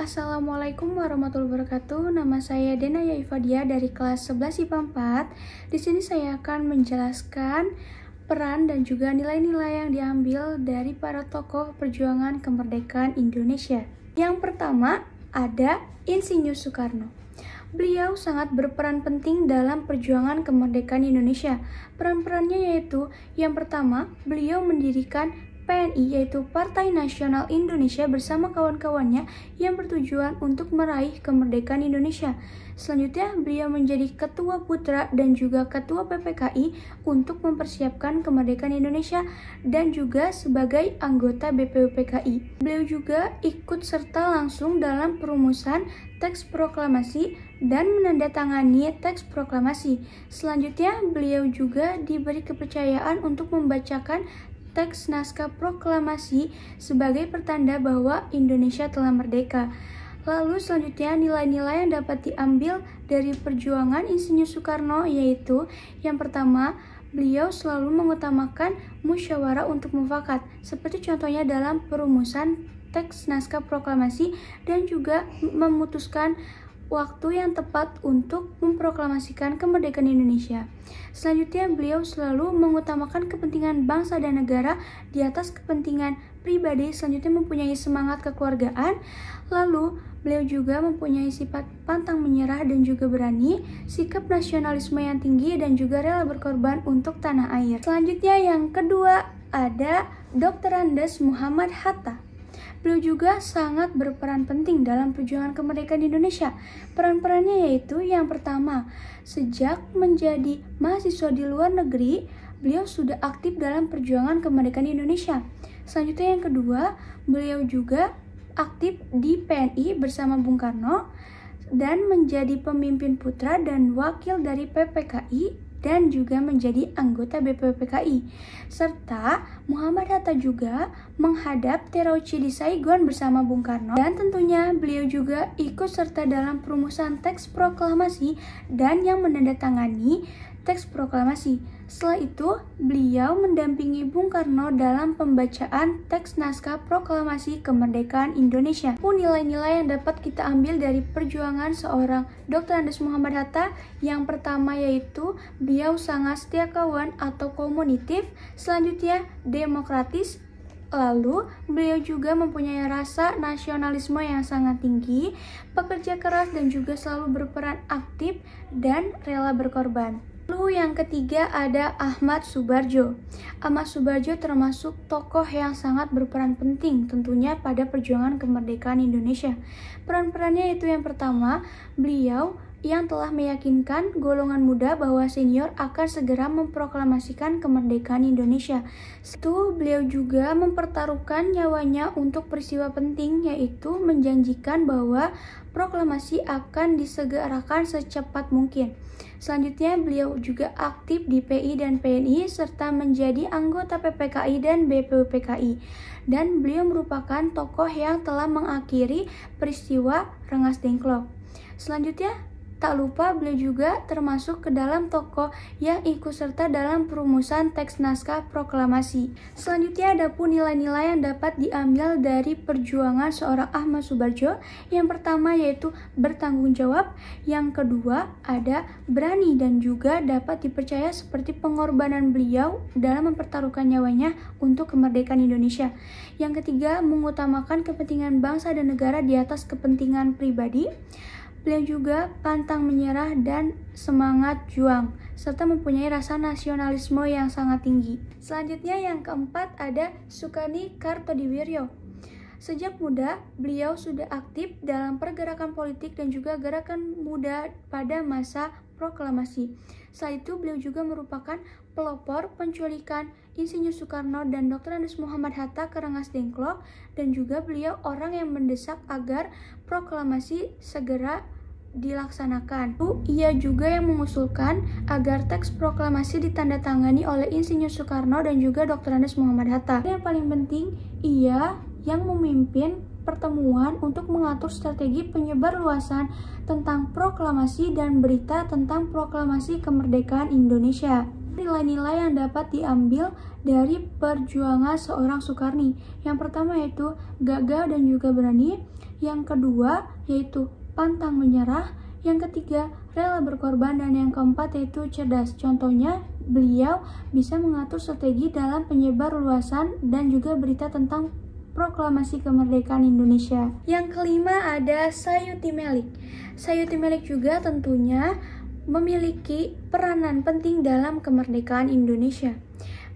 Assalamualaikum warahmatullahi wabarakatuh. Nama saya Denaya Ifadia dari kelas 11 IPA 4. Di sini saya akan menjelaskan peran dan juga nilai-nilai yang diambil dari para tokoh perjuangan kemerdekaan Indonesia. Yang pertama ada Insinyur Soekarno. Beliau sangat berperan penting dalam perjuangan kemerdekaan Indonesia. Peran-perannya yaitu yang pertama, beliau mendirikan PNI yaitu Partai Nasional Indonesia bersama kawan-kawannya yang bertujuan untuk meraih kemerdekaan Indonesia. Selanjutnya, beliau menjadi Ketua Putra dan juga Ketua PPKI untuk mempersiapkan kemerdekaan Indonesia dan juga sebagai anggota BPUPKI. Beliau juga ikut serta langsung dalam perumusan teks proklamasi dan menandatangani teks proklamasi. Selanjutnya, beliau juga diberi kepercayaan untuk membacakan teks naskah proklamasi sebagai pertanda bahwa Indonesia telah merdeka. Lalu selanjutnya nilai-nilai yang dapat diambil dari perjuangan Insinyur Soekarno yaitu yang pertama, beliau selalu mengutamakan musyawarah untuk mufakat, seperti contohnya dalam perumusan teks naskah proklamasi dan juga memutuskan waktu yang tepat untuk memproklamasikan kemerdekaan Indonesia. Selanjutnya, beliau selalu mengutamakan kepentingan bangsa dan negara di atas kepentingan pribadi. Selanjutnya, mempunyai semangat kekeluargaan. Lalu, beliau juga mempunyai sifat pantang menyerah dan juga berani, sikap nasionalisme yang tinggi dan juga rela berkorban untuk tanah air. Selanjutnya, yang kedua ada Dr. Andes Muhammad Hatta. Beliau juga sangat berperan penting dalam perjuangan kemerdekaan Indonesia. Peran-perannya yaitu yang pertama, sejak menjadi mahasiswa di luar negeri, beliau sudah aktif dalam perjuangan kemerdekaan Indonesia. Selanjutnya yang kedua, beliau juga aktif di PNI bersama Bung Karno dan menjadi pemimpin putra dan wakil dari PPKI dan juga menjadi anggota BPUPKI. Serta Muhammad Hatta juga menghadap teroci di Saigon bersama Bung Karno dan tentunya beliau juga ikut serta dalam perumusan teks proklamasi dan yang menandatangani teks proklamasi. Setelah itu, beliau mendampingi Bung Karno dalam pembacaan teks naskah proklamasi kemerdekaan Indonesia. Nilai-nilai yang dapat kita ambil dari perjuangan seorang Dr. Andes Muhammad Hatta, yang pertama yaitu beliau sangat setia kawan atau komunitif, selanjutnya demokratis. Lalu, beliau juga mempunyai rasa nasionalisme yang sangat tinggi, pekerja keras dan juga selalu berperan aktif dan rela berkorban. Lalu yang ketiga ada Ahmad Soebardjo. Ahmad Soebardjo termasuk tokoh yang sangat berperan penting tentunya pada perjuangan kemerdekaan Indonesia. Peran-perannya itu yang pertama, beliau yang telah meyakinkan golongan muda bahwa senior akan segera memproklamasikan kemerdekaan Indonesia. Itu beliau juga mempertaruhkan nyawanya untuk peristiwa penting, yaitu menjanjikan bahwa proklamasi akan disegerakan secepat mungkin. Selanjutnya, beliau juga aktif di PI dan PNI serta menjadi anggota PPKI dan BPUPKI. Dan beliau merupakan tokoh yang telah mengakhiri peristiwa Rengas Dengklok. Selanjutnya, tak lupa beliau juga termasuk ke dalam tokoh yang ikut serta dalam perumusan teks naskah proklamasi. Selanjutnya ada pun nilai-nilai yang dapat diambil dari perjuangan seorang Ahmad Soebardjo. Yang pertama yaitu bertanggung jawab, yang kedua ada berani dan juga dapat dipercaya seperti pengorbanan beliau dalam mempertaruhkan nyawanya untuk kemerdekaan Indonesia. Yang ketiga, mengutamakan kepentingan bangsa dan negara di atas kepentingan pribadi. Beliau juga pantang menyerah dan semangat juang, serta mempunyai rasa nasionalisme yang sangat tinggi. Selanjutnya yang keempat ada Sukarni Kartodiwiryo. Sejak muda, beliau sudah aktif dalam pergerakan politik dan juga gerakan muda pada masa proklamasi. Setelah itu, beliau juga merupakan pelopor penculikan Insinyur Soekarno dan Dr. Andes Muhammad Hatta ke Rengas Dengklok, dan juga beliau orang yang mendesak agar proklamasi segera dilaksanakan. Ia juga yang mengusulkan agar teks proklamasi ditandatangani oleh Insinyur Soekarno dan juga Dr. Andes Muhammad Hatta. Yang paling penting, ia yang memimpin pertemuan untuk mengatur strategi penyebarluasan tentang proklamasi dan berita tentang proklamasi kemerdekaan Indonesia. Nilai-nilai yang dapat diambil dari perjuangan seorang Soekarni. Yang pertama yaitu gagah dan juga berani. Yang kedua yaitu pantang menyerah. Yang ketiga rela berkorban, dan yang keempat yaitu cerdas. Contohnya, beliau bisa mengatur strategi dalam penyebar luasan dan juga berita tentang proklamasi kemerdekaan Indonesia. Yang kelima ada Sayuti Melik. Sayuti Melik juga tentunya memiliki peranan penting dalam kemerdekaan Indonesia.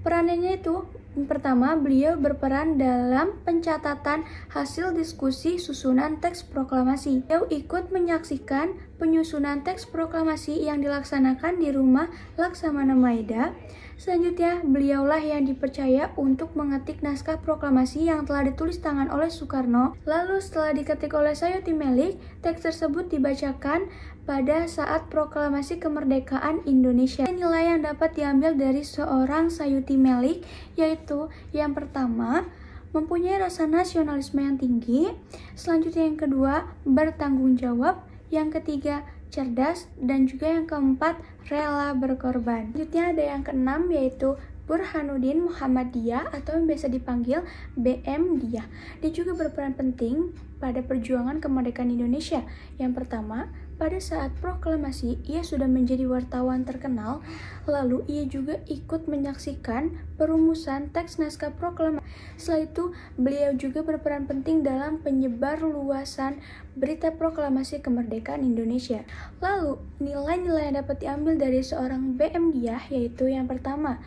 Peranannya itu, pertama, beliau berperan dalam pencatatan hasil diskusi susunan teks proklamasi. Beliau ikut menyaksikan penyusunan teks proklamasi yang dilaksanakan di rumah Laksamana Maeda. Selanjutnya, beliaulah yang dipercaya untuk mengetik naskah proklamasi yang telah ditulis tangan oleh Soekarno. Lalu setelah diketik oleh Sayuti Melik, teks tersebut dibacakan pada saat proklamasi kemerdekaan Indonesia. Nilai yang dapat diambil dari seorang Sayuti Melik yaitu yang pertama, mempunyai rasa nasionalisme yang tinggi. Selanjutnya yang kedua, bertanggung jawab. Yang ketiga, cerdas. Dan juga yang keempat, rela berkorban. Selanjutnya ada yang keenam yaitu Burhanuddin Muhammadiyah atau yang biasa dipanggil BM Dia. Dia juga berperan penting pada perjuangan kemerdekaan Indonesia. Yang pertama, pada saat proklamasi, ia sudah menjadi wartawan terkenal, lalu ia juga ikut menyaksikan perumusan teks naskah proklamasi. Setelah itu, beliau juga berperan penting dalam penyebar luasan berita proklamasi kemerdekaan Indonesia. Lalu, nilai-nilai yang dapat diambil dari seorang BM Dia yaitu yang pertama,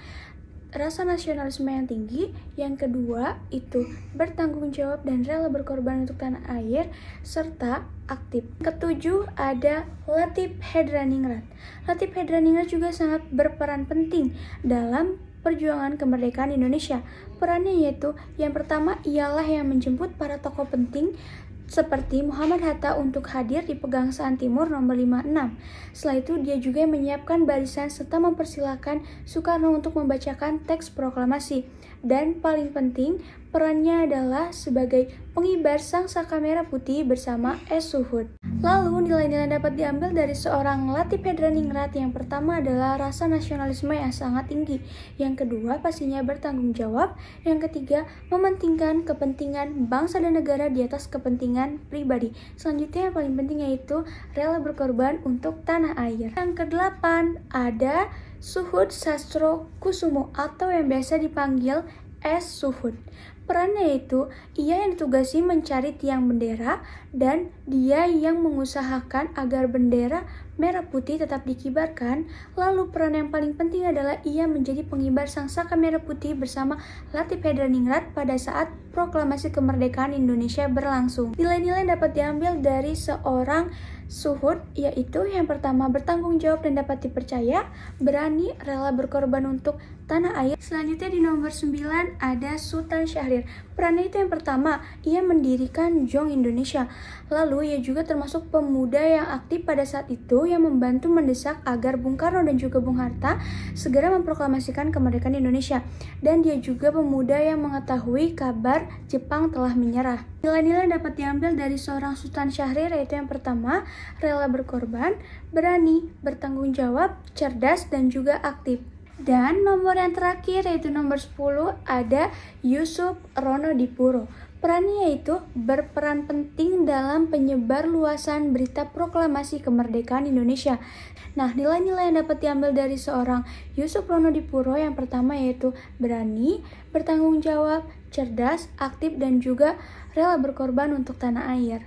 rasa nasionalisme yang tinggi. Yang kedua itu bertanggung jawab dan rela berkorban untuk tanah air serta aktif. Ketujuh ada Latif Hedraningrat. Latif Hedraningrat juga sangat berperan penting dalam perjuangan kemerdekaan Indonesia. Perannya yaitu yang pertama ialah yang menjemput para tokoh penting seperti Muhammad Hatta untuk hadir di Pegangsaan Timur nomor 56. Setelah itu dia juga menyiapkan barisan serta mempersilahkan Soekarno untuk membacakan teks proklamasi. Dan paling penting, perannya adalah sebagai pengibar sangsaka merah putih bersama Es Suhud. Lalu nilai-nilai yang dapat diambil dari seorang Latif Hedraningrat yang pertama adalah rasa nasionalisme yang sangat tinggi. Yang kedua pastinya bertanggung jawab. Yang ketiga mementingkan kepentingan bangsa dan negara di atas kepentingan pribadi. Selanjutnya yang paling penting yaitu rela berkorban untuk tanah air. Yang kedelapan ada Suhud Sastro Kusumo atau yang biasa dipanggil Es Suhud. Perannya yaitu ia yang ditugasi mencari tiang bendera dan dia yang mengusahakan agar bendera merah putih tetap dikibarkan. Lalu peran yang paling penting adalah ia menjadi pengibar sangsaka merah putih bersama Latif Hedraningrat pada saat proklamasi kemerdekaan Indonesia berlangsung. Nilai-nilai yang dapat diambil dari seorang Suhud yaitu yang pertama bertanggung jawab dan dapat dipercaya, berani, rela berkorban untuk tanah air. Selanjutnya di nomor 9 ada Sultan Syahrir. Perannya itu yang pertama, ia mendirikan Jong Indonesia. Lalu ia juga termasuk pemuda yang aktif pada saat itu yang membantu mendesak agar Bung Karno dan juga Bung Hatta segera memproklamasikan kemerdekaan Indonesia. Dan dia juga pemuda yang mengetahui kabar Jepang telah menyerah. Nilai-nilai dapat diambil dari seorang Sultan Syahrir yaitu yang pertama, rela berkorban, berani, bertanggung jawab, cerdas, dan juga aktif. Dan nomor yang terakhir yaitu nomor 10 ada Yusuf Ronodipuro. Perannya yaitu berperan penting dalam penyebar luasan berita proklamasi kemerdekaan Indonesia. Nah, nilai-nilai yang dapat diambil dari seorang Yusuf Ronodipuro yang pertama yaitu berani, bertanggung jawab, cerdas, aktif, dan juga rela berkorban untuk tanah air.